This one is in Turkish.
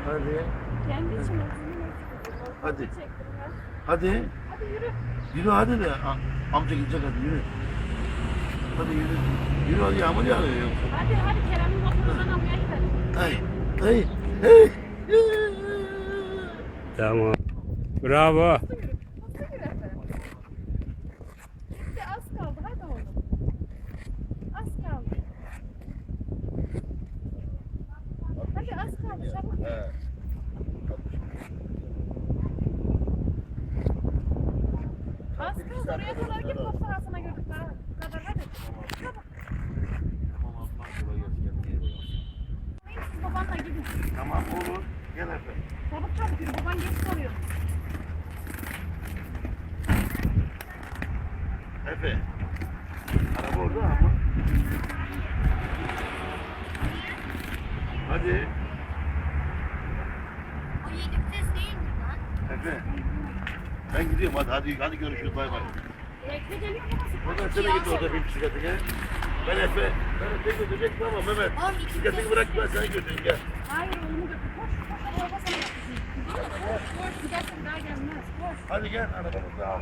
Hadi. Kendi için Hadi. Hadi. Hadi yürü. Yürü hadi de. Amca gidecek hadi yürü. Hadi yürü. Yürü hadi yağmur yağıyor yoksa. Hadi Kerem'in motorundan almaya gidelim. Ay. Ay. Ay. Tamam. Bravo. Hızlı yürü. Hızlı yürü efendim. Bitti az kaldı. Hadi oğlum. Az kaldı. Hadi az kaldı. Çabuk. He. Az kaldı. Oraya dolarken top sahasına gördük. Daha bu kadar. Hadi. Çabuk. Tamam abla kolay gelsin. Kendine iyi bak. Siz babanla gidin. Tamam olur. Gel efendim. Çabuk yürü. Baban geç kalıyor. Efe. Araba orada ama. Hadi. O yedi vites değil mi lan? Efe. Ben gidiyorum hadi görüşürüz bay bay. Bekle geliyor mu? Oradan sen de git orada bir bisikletine. Ben Efe götürecektim ama Mehmet. Oğlum, iki Bisikletini vites bırak ben seni götüreyim gel. Hayır oğlumu götür. Koş. Araba sana yapacak. Koş. Gidersen daha gelmez. Koş. Hadi gel arabamızı al.